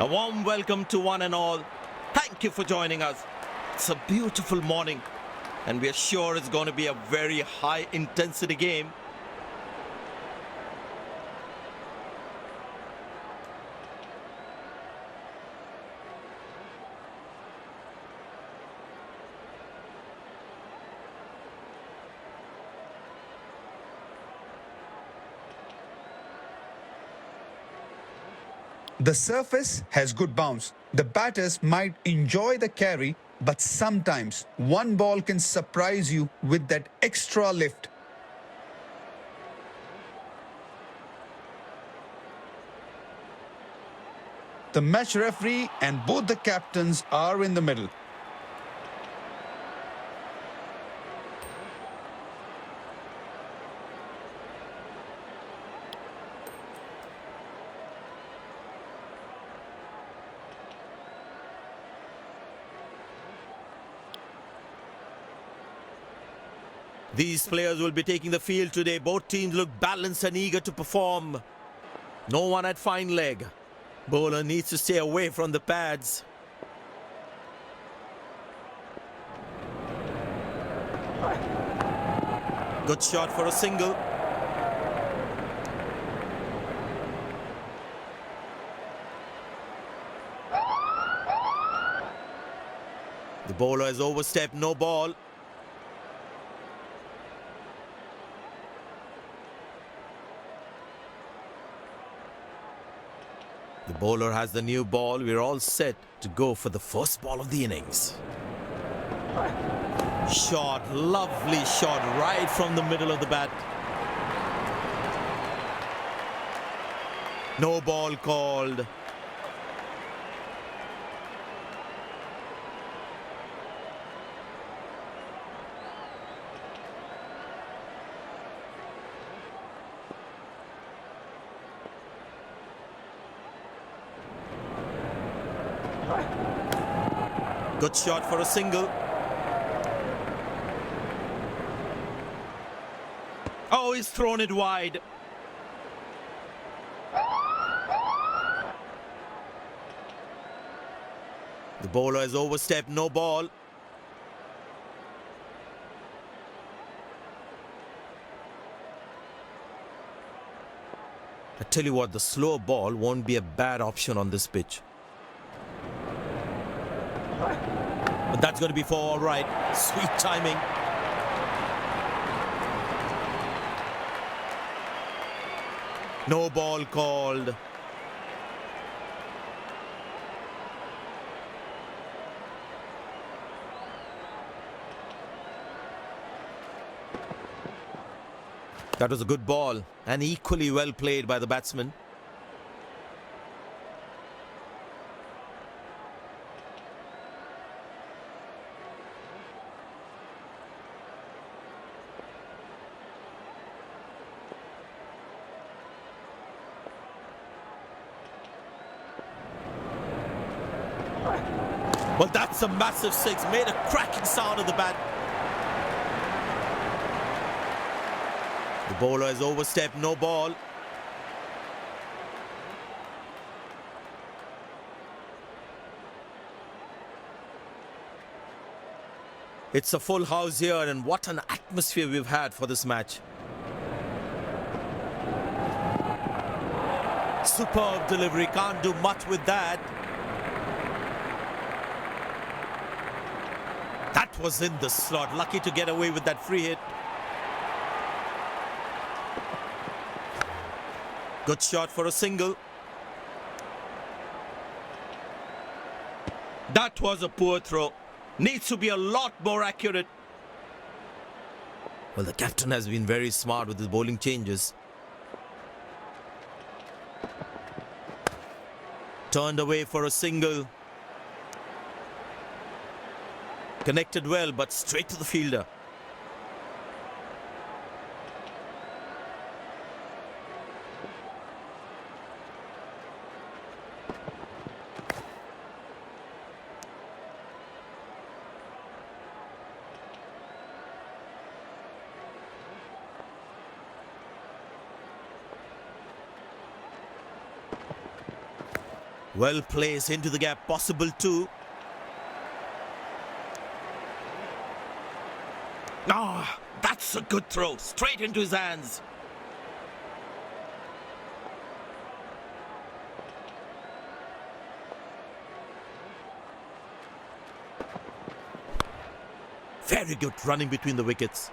A warm welcome to one and all. Thank you for joining us. It's a beautiful morning, and we are sure it's going to be a very high intensity game. The surface has good bounce. The batters might enjoy the carry, but sometimes one ball can surprise you with that extra lift. The match referee and both the captains are in the middle. These players will be taking the field today. Both teams look balanced and eager to perform. No one at fine leg. Bowler needs to stay away from the pads. Good shot for a single. The bowler has overstepped, no ball. The bowler has the new ball. We're all set to go for the first ball of the innings. Shot, lovely shot right from the middle of the bat. No ball called. Good shot for a single. Oh, he's thrown it wide. The bowler has overstepped, no ball. I tell you what, the slow ball won't be a bad option on this pitch. But that's going to be for all right. Sweet timing. No ball called. That was a good ball and equally well played by the batsman. Well, that's a massive six. Made a cracking sound of the bat. The bowler has overstepped, no ball. It's a full house here, and what an atmosphere we've had for this match. Superb delivery, can't do much with that. That was in the slot, lucky to get away with that free hit. Good shot for a single. That was a poor throw. Needs to be a lot more accurate. Well, the captain has been very smart with his bowling changes. Turned away for a single. Connected well, but straight to the fielder. Well placed into the gap, possible too. Ah, that's a good throw, straight into his hands. Very good running between the wickets.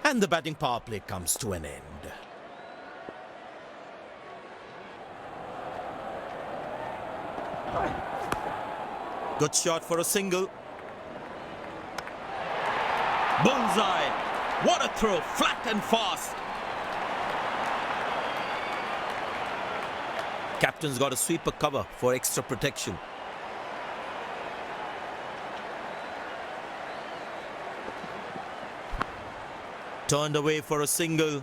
And the batting power play comes to an end. Good shot for a single. Bullseye. What a throw, flat and fast. Captain's got a sweeper cover for extra protection. Turned away for a single.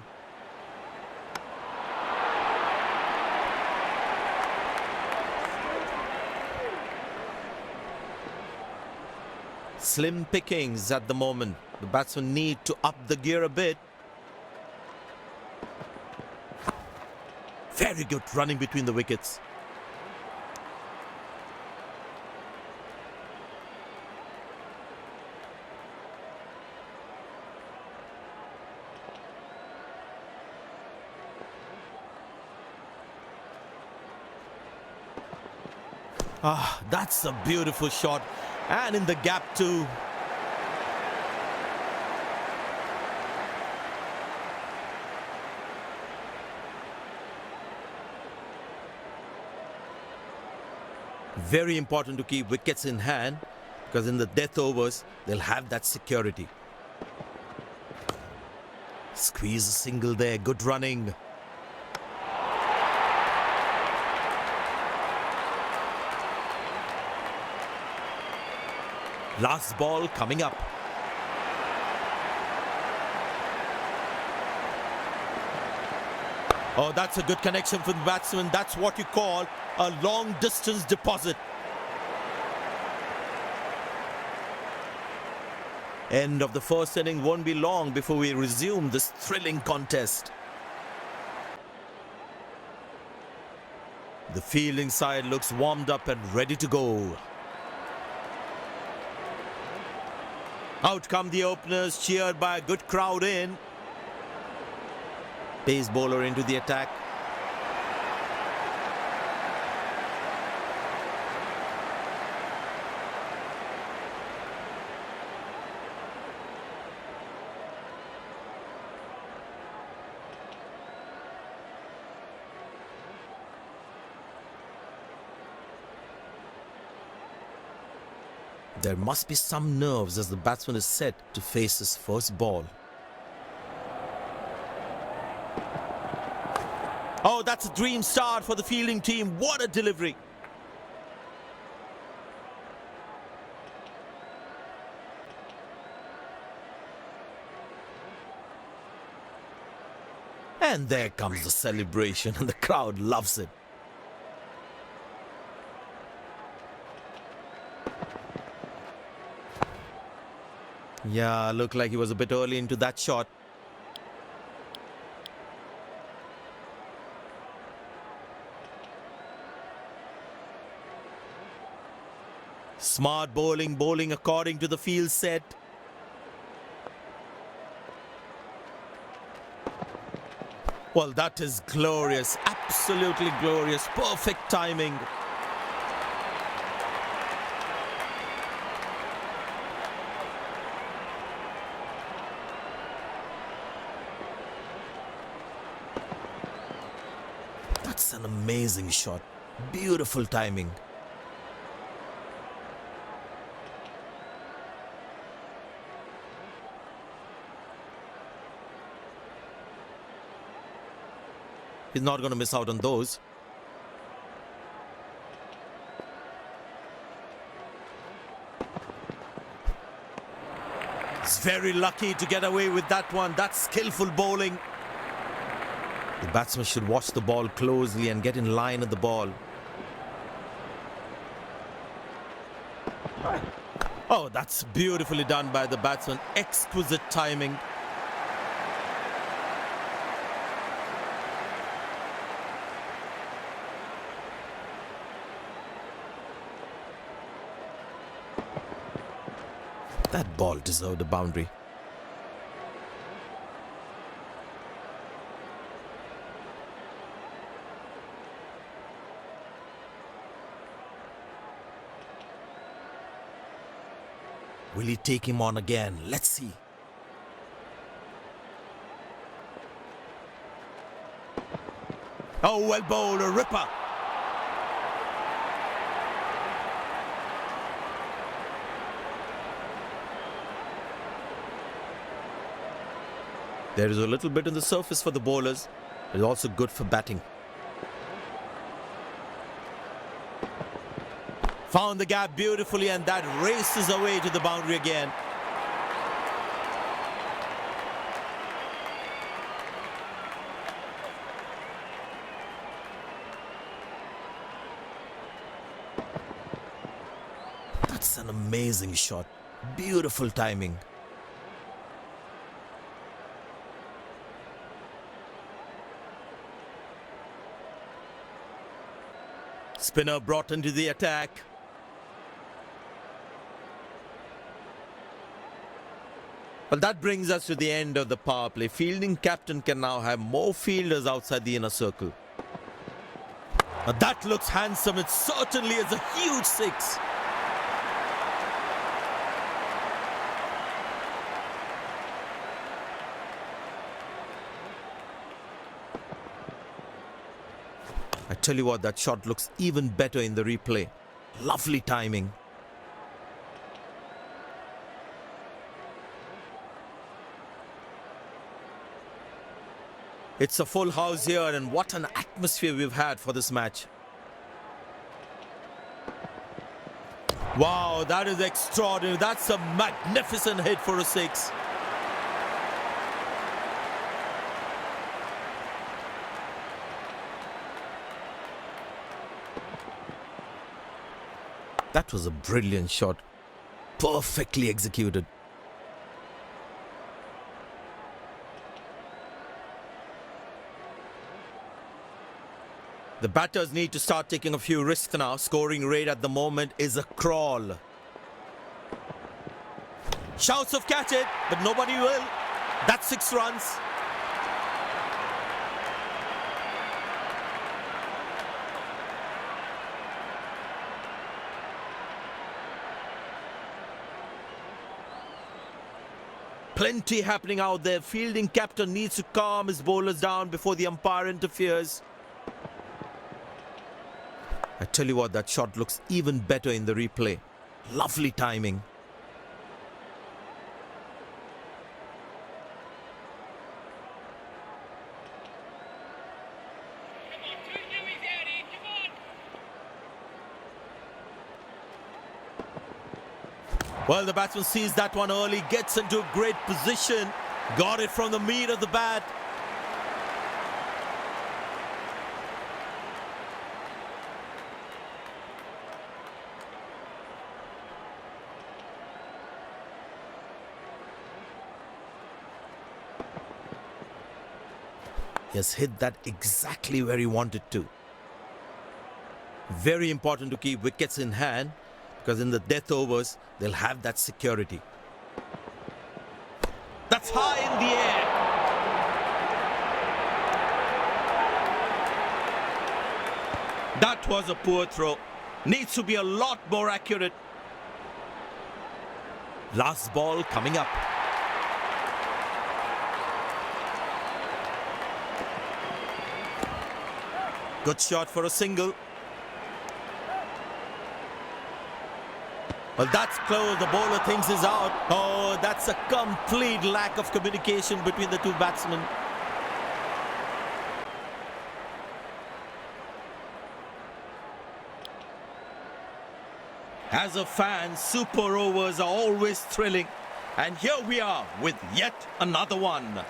Slim pickings at the moment. The batsmen need to up the gear a bit. Very good running between the wickets. Ah, that's a beautiful shot. And in the gap too. Very important to keep wickets in hand, because in the death overs, they'll have that security. Squeeze a single there, good running. Last ball coming up. Oh, that's a good connection for the batsman. That's what you call a long distance deposit. End of the first inning won't be long before we resume this thrilling contest. The fielding side looks warmed up and ready to go. Out come the openers, cheered by a good crowd in. Pace bowler into the attack. There must be some nerves as the batsman is set to face his first ball. Oh, that's a dream start for the fielding team. What a delivery. And there comes the celebration, and the crowd loves it. Yeah, looked like he was a bit early into that shot. Smart bowling according to the field set. Well, that is glorious, absolutely glorious, perfect timing. That's an amazing shot, beautiful timing. He's not going to miss out on those. He's very lucky to get away with that one. That's skillful bowling. The batsman should watch the ball closely and get in line at the ball. Oh, that's beautifully done by the batsman. Exquisite timing. That ball deserved a boundary. Will he take him on again? Let's see. Oh, well bowled, a ripper. There is a little bit on the surface for the bowlers. It's also good for batting. Found the gap beautifully, and that races away to the boundary again. That's an amazing shot. Beautiful timing. Spinner brought into the attack. Well, that brings us to the end of the power play. Fielding captain can now have more fielders outside the inner circle. Now that looks handsome. It certainly is a huge six. I tell you what, that shot looks even better in the replay. Lovely timing. It's a full house here, and what an atmosphere we've had for this match. Wow, that is extraordinary. That's a magnificent hit for a six. That was a brilliant shot. Perfectly executed. The batters need to start taking a few risks now. Scoring rate at the moment is a crawl. Shouts of catch it, but nobody will. That's 6 runs. Plenty happening out there. Fielding captain needs to calm his bowlers down before the umpire interferes. I tell you what, that shot looks even better in the replay. Lovely timing. Well, the batsman sees that one early, gets into a great position, got it from the meat of the bat. He has hit that exactly where he wanted to. Very important to keep wickets in hand, because in the death overs, they'll have that security. That's high in the air. That was a poor throw. Needs to be a lot more accurate. Last ball coming up. Good shot for a single. Well, that's close. The bowler thinks he's out. Oh, that's a complete lack of communication between the two batsmen. As a fan, super overs are always thrilling. And here we are with yet another one.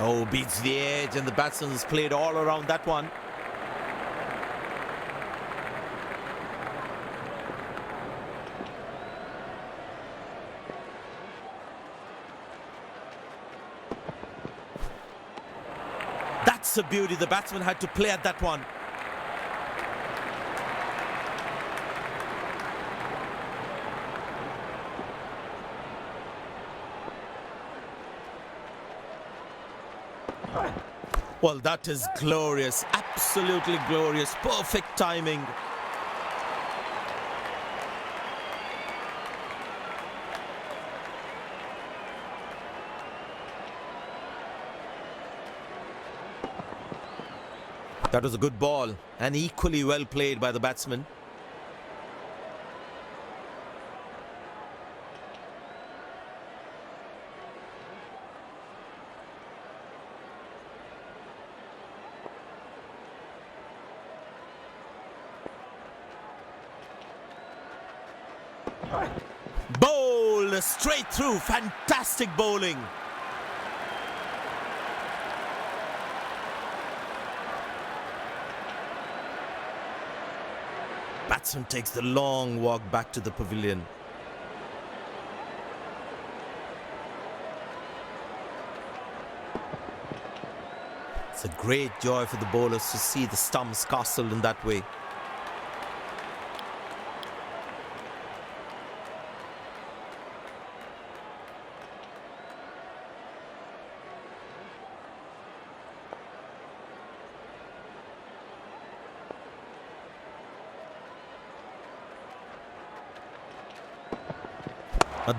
Oh, beats the edge, and the batsman has played all around that one. That's a beauty. The batsman had to play at that one. Well, that is glorious. Absolutely glorious. Perfect timing. That was a good ball and equally well played by the batsman. Bowl straight through. Fantastic bowling. Batsman takes the long walk back to the pavilion. It's a great joy for the bowlers to see the stumps castled in that way.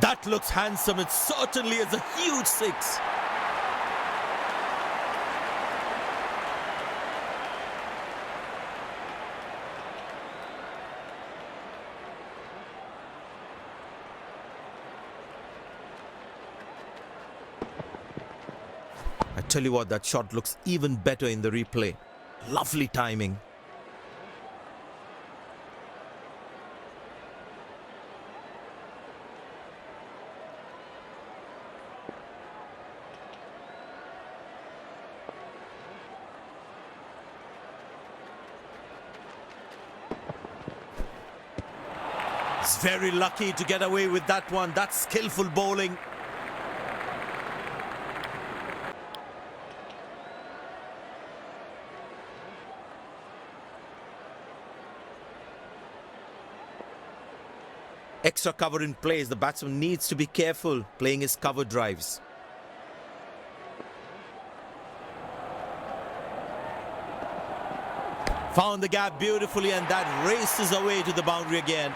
That looks handsome. It certainly is a huge six. I tell you what, that shot looks even better in the replay. Lovely timing. He's very lucky to get away with that one. That's skillful bowling. Extra cover in place. The batsman needs to be careful playing his cover drives. Found the gap beautifully, and that races away to the boundary again.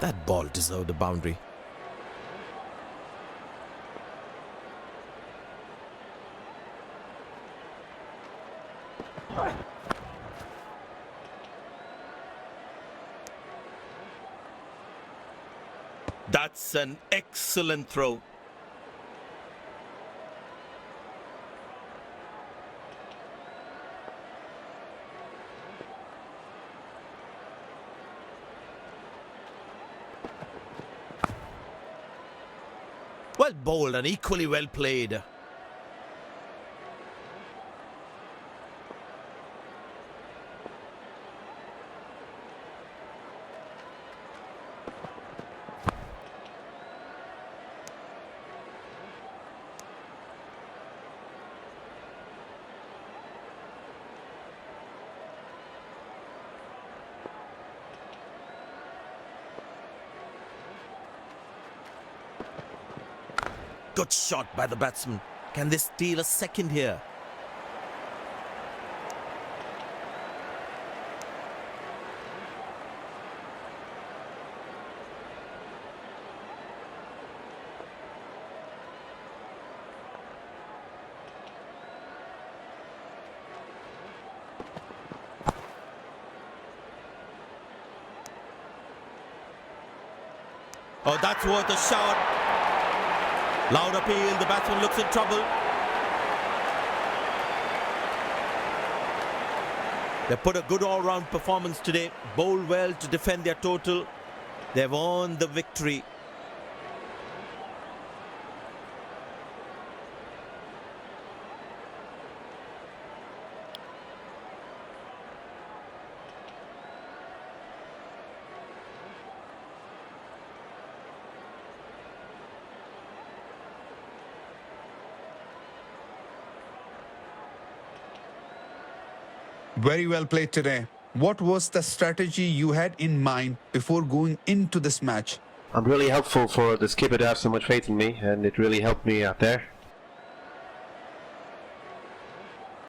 That ball deserved a boundary. That's an excellent throw. Well bowled and equally well played. Good shot by the batsman. Can they steal a second here? Oh, that's worth a shot. Loud appeal, the batsman looks in trouble. They put a good all-round performance today, bowled well to defend their total. They've earned the victory. Very well played today. What was the strategy you had in mind before going into this match? I'm really helpful for the skipper to have so much faith in me, and it really helped me out there.